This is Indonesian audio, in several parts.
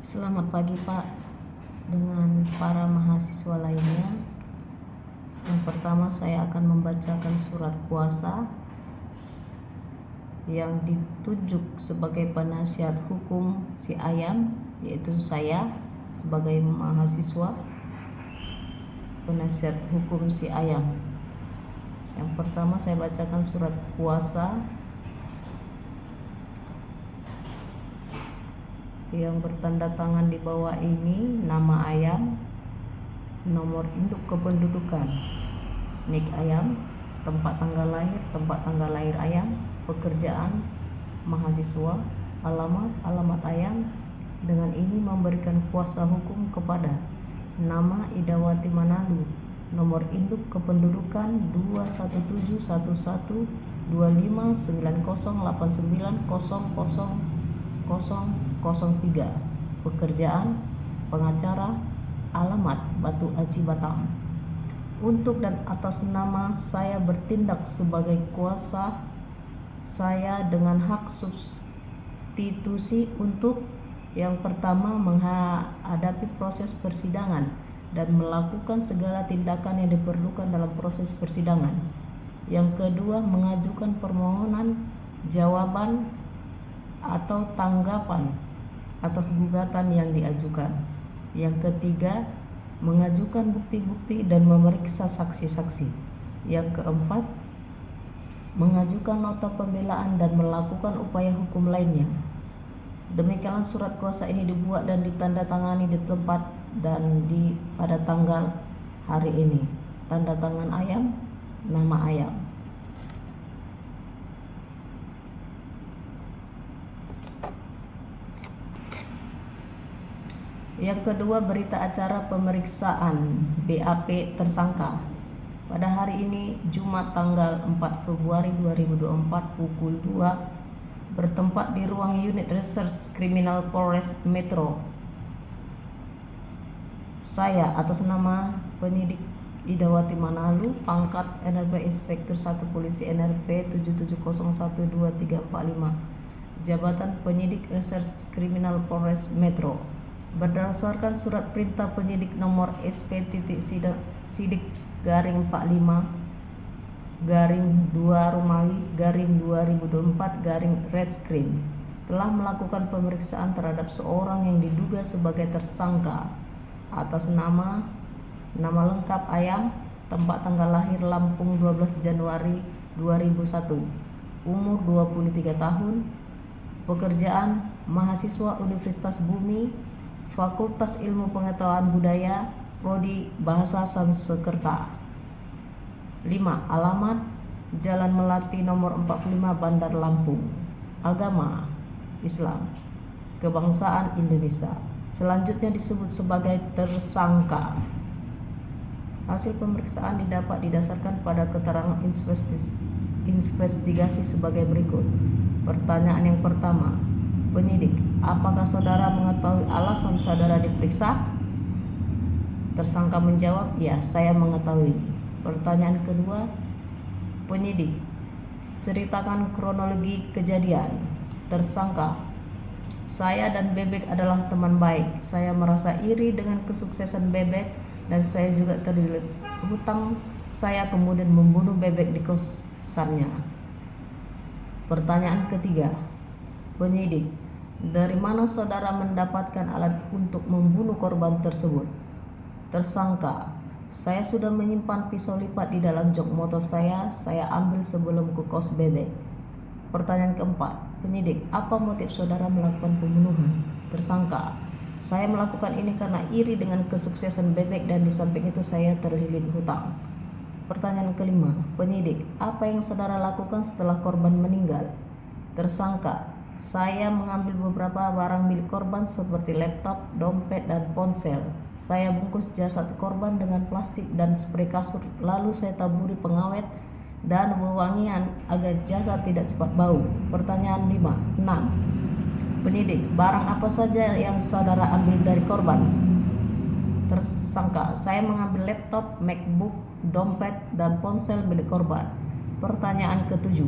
Selamat pagi Pak, dengan para mahasiswa lainnya. Yang pertama saya akan membacakan surat kuasa yang ditunjuk sebagai penasihat hukum si Ayam, yaitu saya sebagai mahasiswa penasihat hukum si Ayam. Yang pertama saya bacakan surat kuasa yang bertanda tangan di bawah ini, nama Ayam, nomor induk kependudukan, nik Ayam, tempat tanggal lahir Ayam, pekerjaan mahasiswa, alamat Ayam. Dengan ini memberikan kuasa hukum kepada nama Idawati Manalu, nomor induk kependudukan 217119089000003, pekerjaan pengacara, alamat Batu Aji Batam. Untuk dan atas nama saya bertindak sebagai kuasa saya dengan hak substitusi untuk yang pertama menghadapi proses persidangan dan melakukan segala tindakan yang diperlukan dalam proses persidangan. Yang kedua, mengajukan permohonan jawaban atau tanggapan atas gugatan yang diajukan. Yang ketiga, mengajukan bukti-bukti dan memeriksa saksi-saksi. Yang keempat, mengajukan nota pembelaan dan melakukan upaya hukum lainnya. Demikianlah surat kuasa ini dibuat dan ditandatangani di tempat dan pada tanggal hari ini. Tanda tangan Ayam, nama Ayam. Yang kedua, berita acara pemeriksaan BAP tersangka. Pada hari ini, Jumat tanggal 4 Februari 2024 pukul 2, bertempat di ruang unit Reserse Kriminal Polres Metro. Saya atas nama penyidik Idawati Manalu, pangkat NRP Inspektur 1 Polisi NRP 77012345, jabatan penyidik Reserse Kriminal Polres Metro. Berdasarkan surat perintah penyidik nomor SP.Sidik garing 45 garing 2 Romawi garing 2024 garing Redskrim telah melakukan pemeriksaan terhadap seorang yang diduga sebagai tersangka atas nama lengkap Ayam, tempat tanggal lahir Lampung 12 Januari 2001, umur 23 tahun, pekerjaan mahasiswa Universitas Bumi, Fakultas Ilmu Pengetahuan Budaya, Prodi Bahasa Sanskerta. 5. Alamat Jalan Melati nomor 45 Bandar Lampung. Agama Islam. Kebangsaan Indonesia. Selanjutnya disebut sebagai tersangka. Hasil pemeriksaan didapat didasarkan pada keterangan investigasi sebagai berikut. Pertanyaan yang pertama, penyidik, apakah saudara mengetahui alasan saudara diperiksa? Tersangka menjawab, ya, saya mengetahui. Pertanyaan kedua, penyidik, ceritakan kronologi kejadian. Tersangka, saya dan Bebek adalah teman baik. Saya merasa iri dengan kesuksesan Bebek dan saya juga terlilit hutang. Saya kemudian membunuh Bebek di kosannya. Pertanyaan ketiga, penyidik, dari mana saudara mendapatkan alat untuk membunuh korban tersebut? Tersangka, saya sudah menyimpan pisau lipat di dalam jok motor saya ambil sebelum ke kos Bebek. Pertanyaan keempat, penyidik, apa motif saudara melakukan pembunuhan? Tersangka, saya melakukan ini karena iri dengan kesuksesan Bebek dan di samping itu saya terlilit hutang. Pertanyaan kelima, penyidik, apa yang saudara lakukan setelah korban meninggal? Tersangka, saya mengambil beberapa barang milik korban seperti laptop, dompet, dan ponsel. Saya bungkus jasad korban dengan plastik dan spray kasur, lalu saya taburi pengawet dan wewangian agar jasad tidak cepat bau. Pertanyaan 6. Penyidik, barang apa saja yang saudara ambil dari korban? Tersangka, saya mengambil laptop, MacBook, dompet, dan ponsel milik korban. Pertanyaan ke-7.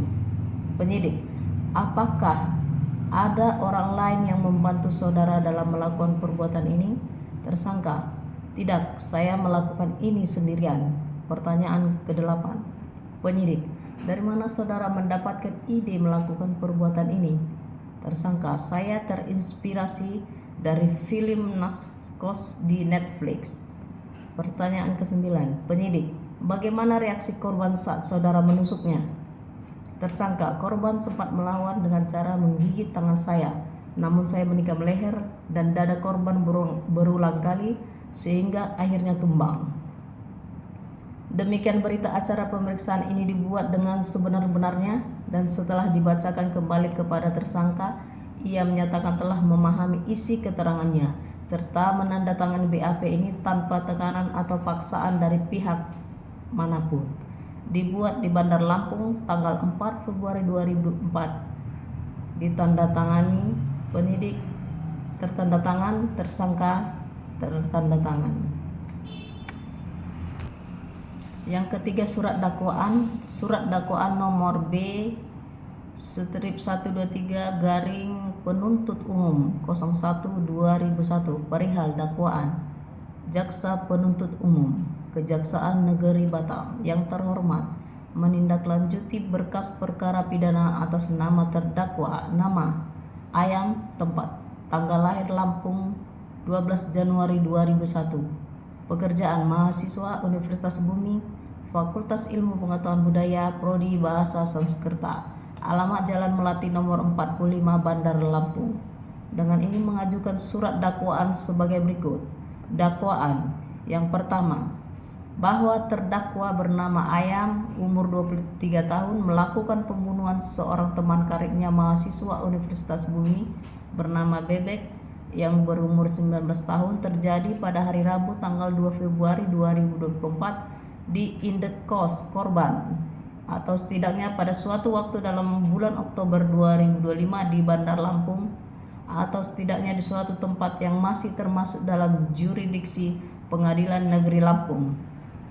Penyidik, apakah Ada orang lain yang membantu saudara dalam melakukan perbuatan ini? Tersangka: tidak, saya melakukan ini sendirian. Pertanyaan ke-8. Penyidik: dari mana saudara mendapatkan ide melakukan perbuatan ini? Tersangka: saya terinspirasi dari film Narcos di Netflix. Pertanyaan ke-9. Penyidik: bagaimana reaksi korban saat saudara menusuknya? Tersangka: korban sempat melawan dengan cara menggigit tangan saya, namun saya menikam leher dan dada korban berulang kali sehingga akhirnya tumbang. Demikian berita acara pemeriksaan ini dibuat dengan sebenar-benarnya, dan setelah dibacakan kembali kepada tersangka, ia menyatakan telah memahami isi keterangannya serta menandatangani BAP ini tanpa tekanan atau paksaan dari pihak manapun. Dibuat di Bandar Lampung tanggal 4 Februari 2004. Ditandatangani penyidik, tertandatangan tersangka, tertandatangan. Yang ketiga, surat dakwaan. Surat dakwaan nomor B/123 garing penuntut umum 01/2001 perihal dakwaan Jaksa Penuntut Umum Kejaksaan Negeri Batam. Yang terhormat, menindaklanjuti berkas perkara pidana atas nama terdakwa, nama Ayam, tempat, tanggal lahir Lampung 12 Januari 2001, pekerjaan mahasiswa Universitas Bumi, Fakultas Ilmu Pengetahuan Budaya, Prodi Bahasa Sanskerta, alamat Jalan Melati nomor 45 Bandar Lampung. Dengan ini mengajukan surat dakwaan sebagai berikut. Dakwaan yang pertama, bahwa terdakwa bernama Ayam, umur 23 tahun, melakukan pembunuhan seorang teman karibnya mahasiswa Universitas Bumi bernama Bebek yang berumur 19 tahun, terjadi pada hari Rabu tanggal 2 Februari 2024 di indekos korban, atau setidaknya pada suatu waktu dalam bulan Oktober 2025 di Bandar Lampung, atau setidaknya di suatu tempat yang masih termasuk dalam jurisdiksi Pengadilan Negeri Lampung,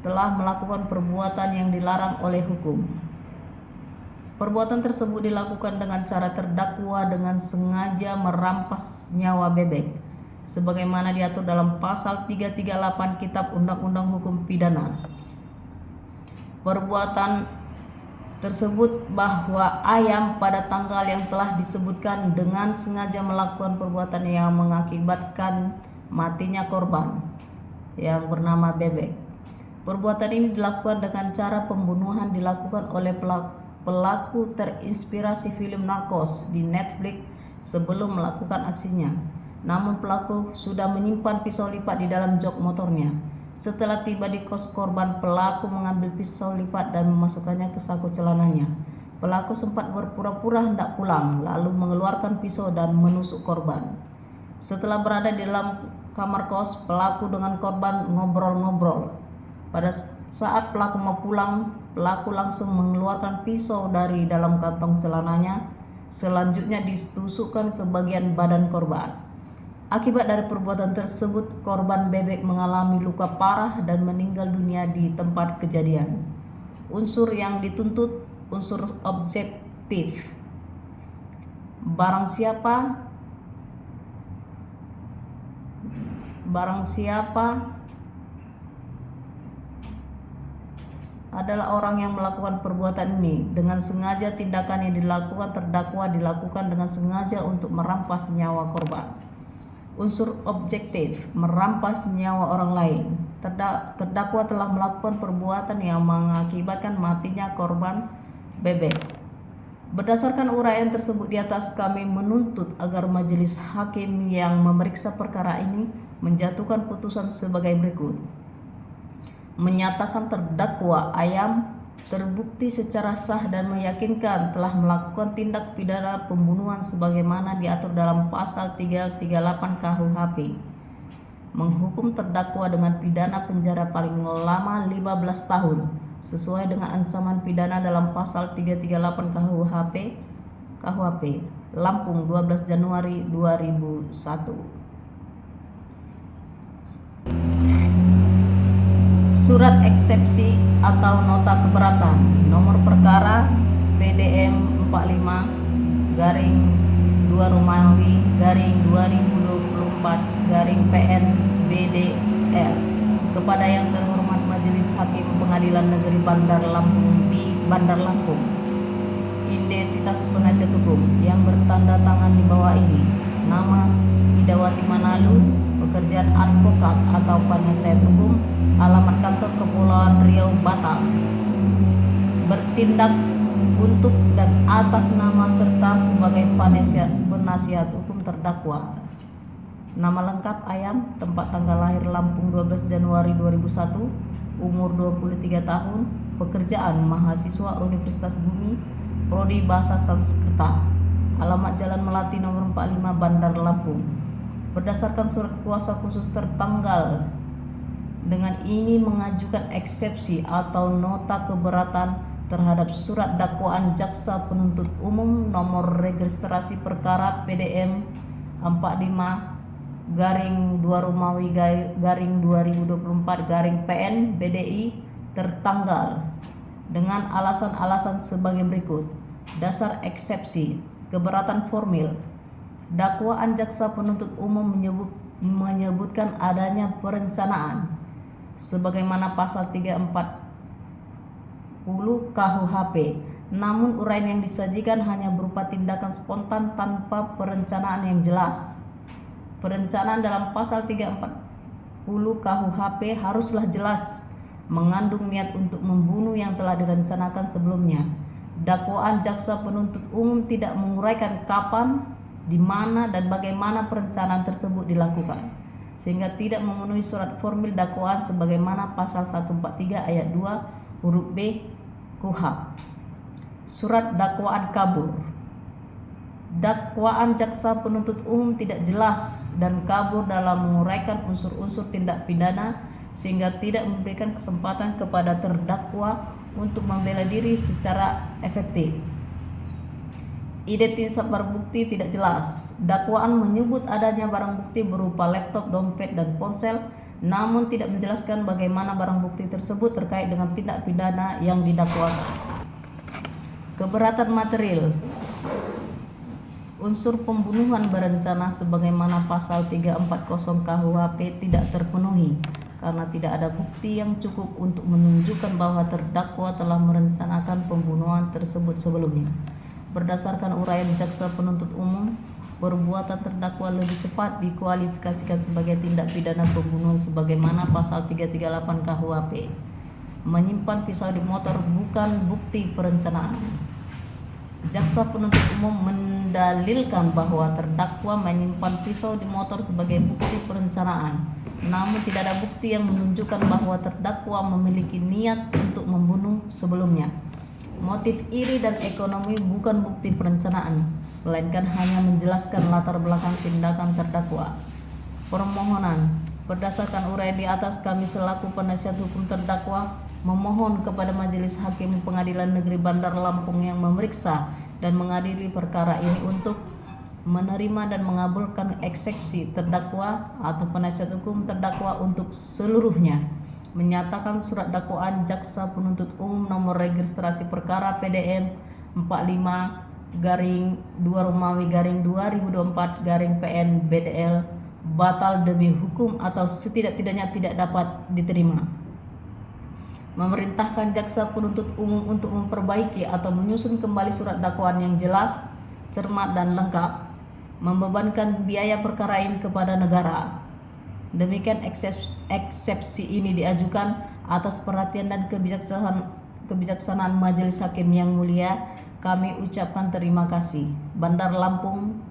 telah melakukan perbuatan yang dilarang oleh hukum. Perbuatan tersebut dilakukan dengan cara terdakwa dengan sengaja merampas nyawa Bebek sebagaimana diatur dalam pasal 338 Kitab Undang-Undang Hukum Pidana. Perbuatan tersebut bahwa Ayam pada tanggal yang telah disebutkan dengan sengaja melakukan perbuatan yang mengakibatkan matinya korban yang bernama Bebek. Perbuatan ini dilakukan dengan cara pembunuhan dilakukan oleh pelaku terinspirasi film Narcos di Netflix sebelum melakukan aksinya. Namun pelaku sudah menyimpan pisau lipat di dalam jok motornya. Setelah tiba di kos korban, pelaku mengambil pisau lipat dan memasukkannya ke saku celananya. Pelaku sempat berpura-pura hendak pulang, lalu mengeluarkan pisau dan menusuk korban. Setelah berada di dalam kamar kos, pelaku dengan korban ngobrol-ngobrol. Pada saat pelaku mau pulang, pelaku langsung mengeluarkan pisau dari dalam kantong celananya. Selanjutnya ditusukkan ke bagian badan korban. Akibat dari perbuatan tersebut, korban Bebek mengalami luka parah dan meninggal dunia di tempat kejadian. Unsur yang dituntut, unsur objektif. Barang siapa adalah orang yang melakukan perbuatan ini dengan sengaja. Tindakan yang dilakukan terdakwa dilakukan dengan sengaja untuk merampas nyawa korban. Unsur objektif, merampas nyawa orang lain. Terdakwa telah melakukan perbuatan yang mengakibatkan matinya korban Bebek. Berdasarkan uraian tersebut di atas, kami menuntut agar majelis hakim yang memeriksa perkara ini menjatuhkan putusan sebagai berikut. Menyatakan terdakwa Ayam terbukti secara sah dan meyakinkan telah melakukan tindak pidana pembunuhan sebagaimana diatur dalam pasal 338 KUHP. Menghukum terdakwa dengan pidana penjara paling lama 15 tahun sesuai dengan ancaman pidana dalam pasal 338 KUHP Lampung 12 Januari 2001. Surat eksepsi atau nota keberatan nomor perkara PDM 45/2001 Romawi garing 2024 garing PN BDL kepada yang terhormat Majelis Hakim Pengadilan Negeri Bandar Lampung di Bandar Lampung. Identitas penasihat hukum yang bertanda tangan di bawah ini: nama Idawati Manalu, pekerjaan advokat atau penasihat hukum, alamat kantor Kepulauan Riau, Batam. Bertindak untuk dan atas nama serta sebagai penasihat hukum terdakwa. Nama lengkap Ayam, tempat tanggal lahir Lampung 12 Januari 2001, umur 23 tahun, pekerjaan mahasiswa Universitas Bumi, prodi Bahasa Sanskerta, alamat Jalan Melati nomor 45 Bandar Lampung. Berdasarkan surat kuasa khusus tertanggal dengan ini mengajukan eksepsi atau nota keberatan terhadap surat dakwaan jaksa penuntut umum nomor registrasi perkara PDM 45 garing 2 Romawi garing 2024 garing PN BDI tertanggal dengan alasan-alasan sebagai berikut. Dasar eksepsi keberatan formil. Dakwaan jaksa penuntut umum menyebutkan adanya perencanaan sebagaimana pasal 340 KUHP, namun uraian yang disajikan hanya berupa tindakan spontan tanpa perencanaan yang jelas. Perencanaan dalam pasal 340 KUHP haruslah jelas, mengandung niat untuk membunuh yang telah direncanakan sebelumnya. Dakwaan jaksa penuntut umum tidak menguraikan kapan, di mana dan bagaimana perencanaan tersebut dilakukan, sehingga tidak memenuhi surat formil dakwaan sebagaimana pasal 143 ayat 2 huruf B KUHP. Surat dakwaan kabur. Dakwaan jaksa penuntut umum tidak jelas dan kabur dalam menguraikan unsur-unsur tindak pidana sehingga tidak memberikan kesempatan kepada terdakwa untuk membela diri secara efektif. Identitas barang bukti tidak jelas. Dakwaan menyebut adanya barang bukti berupa laptop, dompet, dan ponsel, namun tidak menjelaskan bagaimana barang bukti tersebut terkait dengan tindak pidana yang didakwakan. Keberatan material. Unsur pembunuhan berencana sebagaimana pasal 340 KUHP tidak terpenuhi karena tidak ada bukti yang cukup untuk menunjukkan bahwa terdakwa telah merencanakan pembunuhan tersebut sebelumnya. Berdasarkan uraian jaksa penuntut umum, perbuatan terdakwa lebih cepat dikualifikasikan sebagai tindak pidana pembunuhan sebagaimana pasal 338 KUHP. Menyimpan pisau di motor bukan bukti perencanaan. Jaksa penuntut umum mendalilkan bahwa terdakwa menyimpan pisau di motor sebagai bukti perencanaan, namun tidak ada bukti yang menunjukkan bahwa terdakwa memiliki niat untuk membunuh sebelumnya. Motif iri dan ekonomi bukan bukti perencanaan, melainkan hanya menjelaskan latar belakang tindakan terdakwa. Permohonan. Berdasarkan uraian di atas, kami selaku penasihat hukum terdakwa memohon kepada Majelis Hakim Pengadilan Negeri Bandar Lampung yang memeriksa dan mengadili perkara ini untuk menerima dan mengabulkan eksepsi terdakwa atau penasihat hukum terdakwa untuk seluruhnya. Menyatakan surat dakwaan jaksa penuntut umum nomor registrasi perkara PDM 45 garing 2 Romawi garing 2024 garing PN BDL batal demi hukum atau setidak-tidaknya tidak dapat diterima. Memerintahkan jaksa penuntut umum untuk memperbaiki atau menyusun kembali surat dakwaan yang jelas, cermat dan lengkap, membebankan biaya perkara ini kepada negara. Demikian eksepsi ini diajukan atas perhatian dan kebijaksanaan Majelis Hakim yang mulia. Kami ucapkan terima kasih. Bandar Lampung,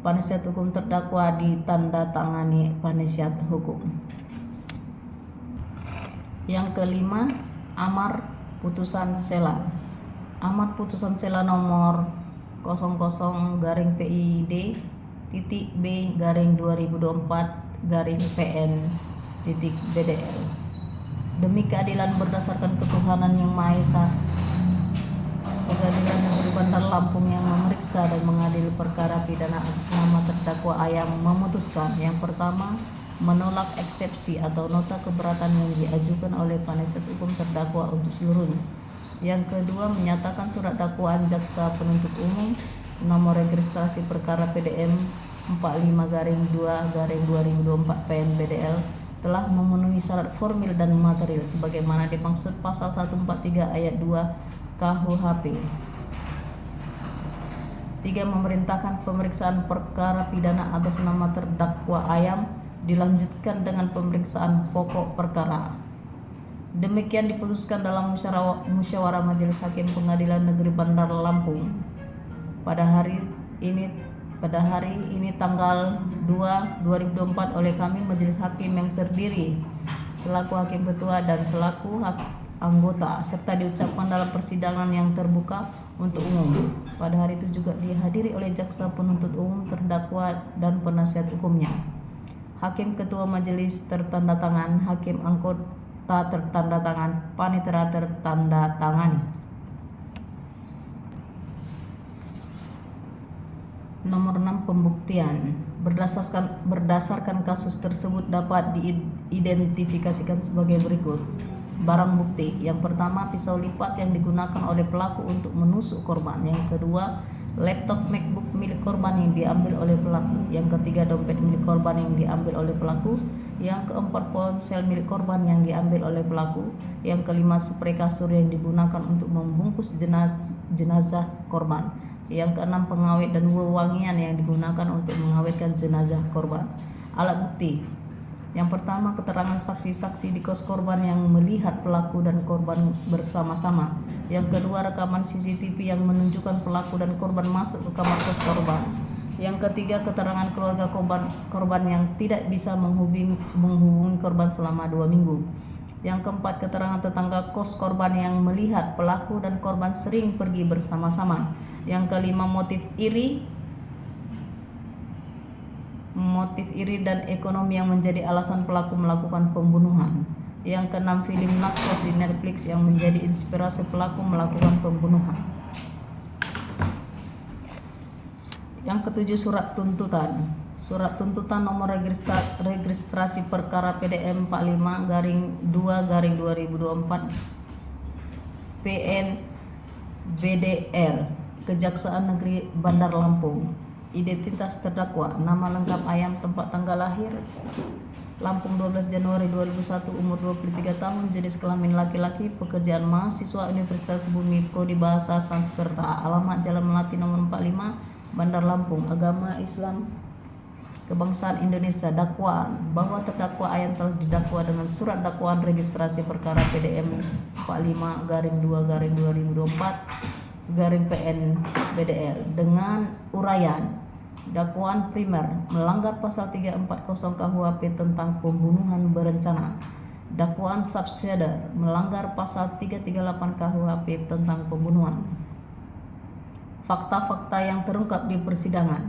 penasihat hukum terdakwa ditandatangani penasihat hukum. Yang kelima, amar putusan sela. Amar putusan sela nomor 00-B-PID-B-2024-PN-BDL. Demi keadilan berdasarkan ketuhanan yang Maha Esa, Pengadilan Negeri Bandar Lampung yang memeriksa dan mengadili perkara pidana atas nama terdakwa Ayam memutuskan: yang pertama, menolak eksepsi atau nota keberatan yang diajukan oleh penasihat hukum terdakwa untuk seluruhnya. Yang kedua, menyatakan surat dakwaan jaksa penuntut umum nomor registrasi perkara PDM 45-2-2024 PN BDL telah memenuhi syarat formil dan material sebagaimana dimaksud pasal 143 ayat 2 KUHP. 3. Memerintahkan pemeriksaan perkara pidana atas nama terdakwa Ayam dilanjutkan dengan pemeriksaan pokok perkara. Demikian diputuskan dalam musyawarah Majelis Hakim Pengadilan Negeri Bandar Lampung pada hari ini tanggal 2/2024 oleh kami Majelis Hakim yang terdiri selaku Hakim Ketua dan selaku anggota, serta diucapkan dalam persidangan yang terbuka untuk umum. Pada hari itu juga dihadiri oleh jaksa penuntut umum, terdakwa, dan penasihat hukumnya. Hakim Ketua Majelis tertanda tangan, Hakim Anggota tertanda tangan, Panitera tertanda tangani. Nomor 6. Pembuktian. Berdasarkan kasus tersebut dapat diidentifikasikan sebagai berikut. Barang bukti. Yang pertama, pisau lipat yang digunakan oleh pelaku untuk menusuk korban. Yang kedua, laptop MacBook milik korban yang diambil oleh pelaku. Yang ketiga, dompet milik korban yang diambil oleh pelaku. Yang keempat, ponsel milik korban yang diambil oleh pelaku. Yang kelima, spray kasur yang digunakan untuk membungkus jenazah korban. Yang keenam, pengawet dan wewangian yang digunakan untuk mengawetkan jenazah korban. Alat bukti. Yang pertama, keterangan saksi-saksi di kos korban yang melihat pelaku dan korban bersama-sama. Yang kedua, rekaman CCTV yang menunjukkan pelaku dan korban masuk ke kamar kos korban. Yang ketiga, keterangan keluarga korban yang tidak bisa menghubungi korban selama 2 minggu. Yang keempat, keterangan tetangga kos korban yang melihat pelaku dan korban sering pergi bersama-sama. Yang kelima, motif iri dan ekonomi yang menjadi alasan pelaku melakukan pembunuhan. Yang keenam, film Narcos di Netflix yang menjadi inspirasi pelaku melakukan pembunuhan. Yang ketujuh, surat tuntutan. Surat tuntutan nomor registrasi perkara PDM 45-2-2024 PN BDL Kejaksaan Negeri Bandar Lampung. Identitas terdakwa: nama lengkap Ayam, tempat tanggal lahir Lampung 12 Januari 2001, umur 23 tahun, jenis kelamin laki-laki, pekerjaan mahasiswa Universitas Bumi, prodi Bahasa Sanskerta, alamat Jalan Melati nomor 45 Bandar Lampung, agama Islam, kebangsaan Indonesia. Dakwaan: bahwa terdakwa Ayam telah didakwa dengan surat dakwaan registrasi perkara PDM 45-2-2024 PN BDL dengan uraian. Dakwaan primer melanggar pasal 340 KUHP tentang pembunuhan berencana. Dakwaan subsidiar melanggar pasal 338 KUHP tentang pembunuhan. Fakta-fakta yang terungkap di persidangan.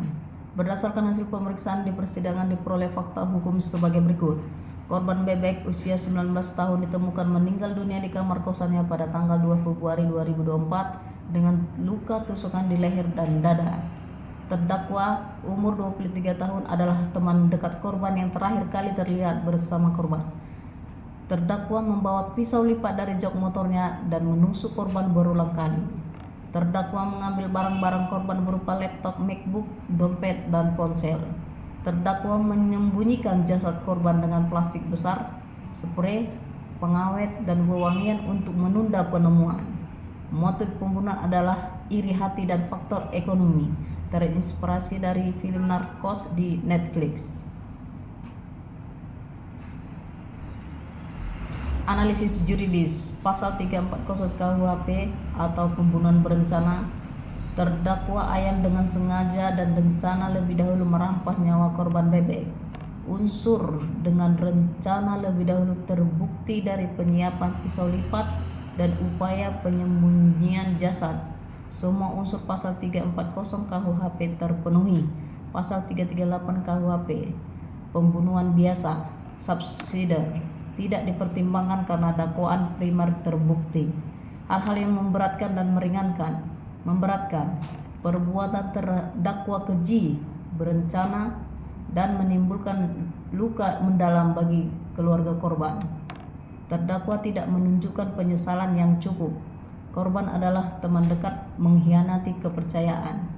Berdasarkan hasil pemeriksaan di persidangan diperoleh fakta hukum sebagai berikut. Korban bebek usia 19 tahun ditemukan meninggal dunia di kamar kosannya pada tanggal 2 Februari 2024 dengan luka tusukan di leher dan dada. Terdakwa umur 23 tahun adalah teman dekat korban yang terakhir kali terlihat bersama korban. Terdakwa membawa pisau lipat dari jok motornya dan menusuk korban berulang kali. Terdakwa mengambil barang-barang korban berupa laptop MacBook, dompet, dan ponsel. Terdakwa menyembunyikan jasad korban dengan plastik besar, spray, pengawet, dan wewangian untuk menunda penemuan. Motif pembunuhan adalah iri hati dan faktor ekonomi, terinspirasi dari film Narcos di Netflix. Analisis juridis pasal 340 KUHP atau pembunuhan berencana. Terdakwa Ayam dengan sengaja dan rencana lebih dahulu merampas nyawa korban bebek. Unsur dengan rencana lebih dahulu terbukti dari penyiapan pisau lipat dan upaya penyembunyian jasad. Semua unsur pasal 340 KUHP terpenuhi. Pasal 338 KUHP, pembunuhan biasa subsidiar, tidak dipertimbangkan karena dakwaan primer terbukti. Hal-hal yang memberatkan dan meringankan. Memberatkan: perbuatan terdakwa keji, berencana, dan menimbulkan luka mendalam bagi keluarga korban. Terdakwa tidak menunjukkan penyesalan yang cukup. Korban adalah teman dekat, mengkhianati kepercayaan.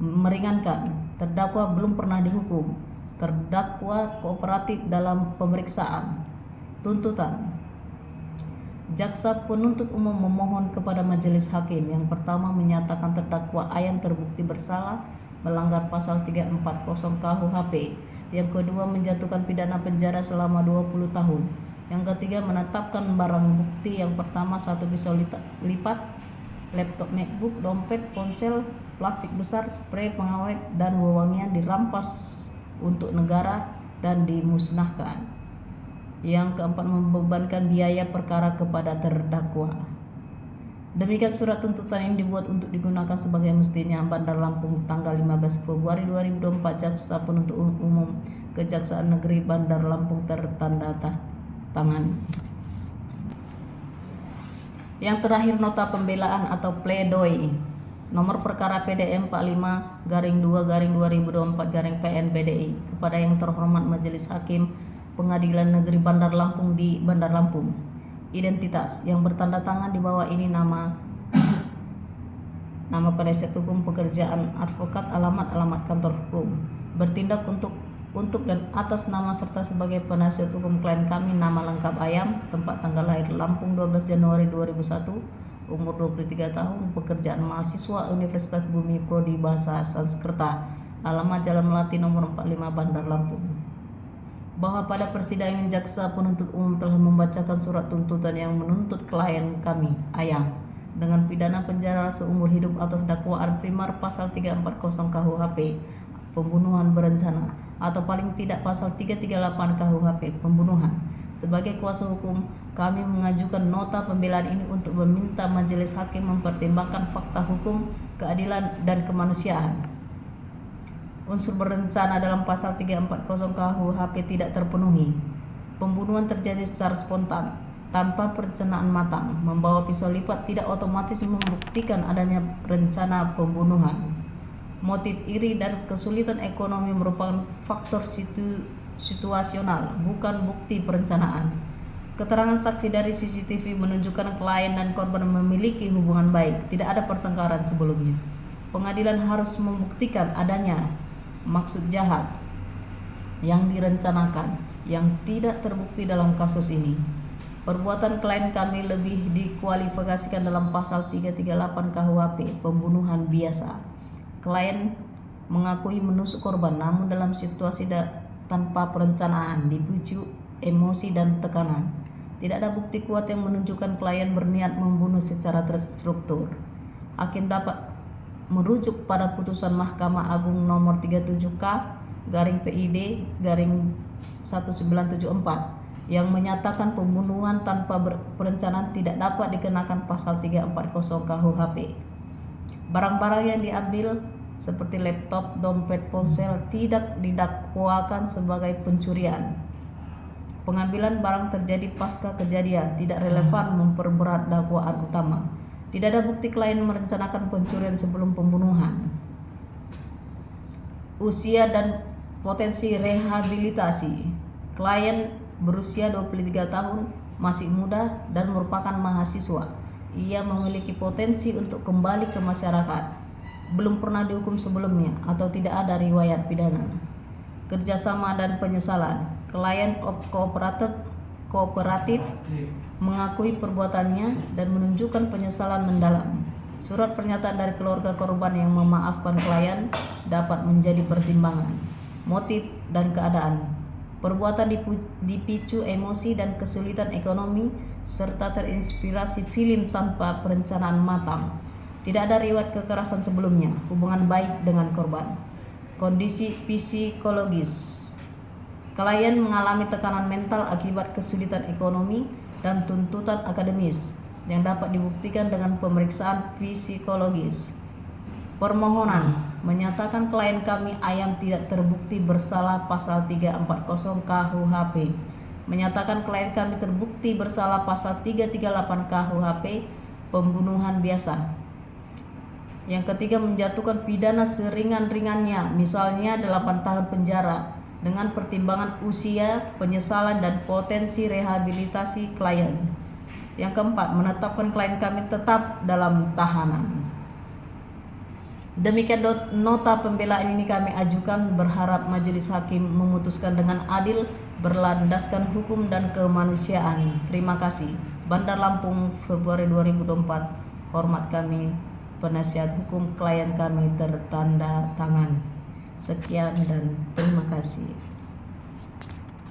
Meringankan, terdakwa belum pernah dihukum. Terdakwa kooperatif dalam pemeriksaan. Tuntutan. Jaksa penuntut umum memohon kepada majelis hakim yang pertama menyatakan terdakwa Ayam terbukti bersalah melanggar pasal 340 KUHP. Yang kedua menjatuhkan pidana penjara selama 20 tahun. Yang ketiga menetapkan barang bukti yang pertama 1 pisau lipat, laptop MacBook, dompet, ponsel, plastik besar, spray pengawet, dan wewangian dirampas untuk negara dan dimusnahkan. Yang keempat membebankan biaya perkara kepada terdakwa. Demikian surat tuntutan ini dibuat untuk digunakan sebagai mestinya. Bandar Lampung, tanggal 15 Februari 2024. Jaksa penuntut umum Kejaksaan Negeri Bandar Lampung tertanda tangan. Yang terakhir nota pembelaan atau pledoi. Nomor perkara PDM 45-2-2024-PN-BDI kepada yang terhormat Majelis Hakim Pengadilan Negeri Bandar Lampung di Bandar Lampung. Identitas yang bertanda tangan di bawah ini nama penasihat hukum, pekerjaan advokat, alamat kantor hukum. Bertindak untuk dan atas nama serta sebagai penasihat hukum klien kami, nama lengkap Ayam, tempat tanggal lahir Lampung 12 Januari 2001, umur 23 tahun, pekerjaan mahasiswa Universitas Bumi Prodi Bahasa Sanskerta, alamat Jalan Melati nomor 45 Bandar Lampung. Bahwa pada persidangan ini jaksa penuntut umum telah membacakan surat tuntutan yang menuntut klien kami, Ayam, dengan pidana penjara seumur hidup atas dakwaan primer pasal 340 KUHP, pembunuhan berencana, atau paling tidak pasal 338 KUHP, pembunuhan. Sebagai kuasa hukum, kami mengajukan nota pembelaan ini untuk meminta majelis hakim mempertimbangkan fakta hukum, keadilan, dan kemanusiaan. Unsur berencana dalam pasal 340 KUHP tidak terpenuhi. Pembunuhan terjadi secara spontan, tanpa perencanaan matang. Membawa pisau lipat tidak otomatis membuktikan adanya rencana pembunuhan. Motif iri dan kesulitan ekonomi merupakan faktor situasional, bukan bukti perencanaan. Keterangan saksi dari CCTV menunjukkan klien dan korban memiliki hubungan baik, tidak ada pertengkaran sebelumnya. Pengadilan harus membuktikan adanya maksud jahat yang direncanakan yang tidak terbukti dalam kasus ini. Perbuatan klien kami lebih dikualifikasikan dalam pasal 338 KUHP, pembunuhan biasa. Klien mengakui menusuk korban namun dalam situasi tanpa perencanaan, dipicu emosi dan tekanan. Tidak ada bukti kuat yang menunjukkan klien berniat membunuh secara terstruktur. Hakim dapat merujuk pada putusan Mahkamah Agung nomor 37K/PID/1974 yang menyatakan pembunuhan tanpa perencanaan tidak dapat dikenakan pasal 340 KUHP. Barang-barang yang diambil seperti laptop, dompet, ponsel tidak didakwakan sebagai pencurian. Pengambilan barang terjadi pasca kejadian, tidak relevan memperberat dakwaan utama. Tidak ada bukti klien merencanakan pencurian sebelum pembunuhan. Usia dan potensi rehabilitasi. Klien berusia 23 tahun, masih muda dan merupakan mahasiswa. Ia memiliki potensi untuk kembali ke masyarakat. Belum pernah dihukum sebelumnya atau tidak ada riwayat pidana. Kerjasama dan penyesalan. Klien kooperatif mengakui perbuatannya dan menunjukkan penyesalan mendalam. Surat pernyataan dari keluarga korban yang memaafkan klien dapat menjadi pertimbangan. Motif dan keadaan. Perbuatan dipicu emosi dan kesulitan ekonomi serta terinspirasi film tanpa perencanaan matang. Tidak ada riwayat kekerasan sebelumnya. Hubungan baik dengan korban. Kondisi psikologis. Klien mengalami tekanan mental akibat kesulitan ekonomi dan tuntutan akademis yang dapat dibuktikan dengan pemeriksaan psikologis. Permohonan menyatakan klien kami Ayam tidak terbukti bersalah pasal 340 KUHP. Menyatakan klien kami terbukti bersalah pasal 338 KUHP, pembunuhan biasa. Yang ketiga menjatuhkan pidana seringan-ringannya, misalnya 8 tahun penjara dengan pertimbangan usia, penyesalan dan potensi rehabilitasi klien. Yang keempat menetapkan klien kami tetap dalam tahanan. Demikian nota pembelaan ini kami ajukan, berharap majelis hakim memutuskan dengan adil berlandaskan hukum dan kemanusiaan. Terima kasih. Bandar Lampung, Februari 2024. Hormat kami, penasihat hukum klien kami tertanda tangani. Sekian dan terima kasih.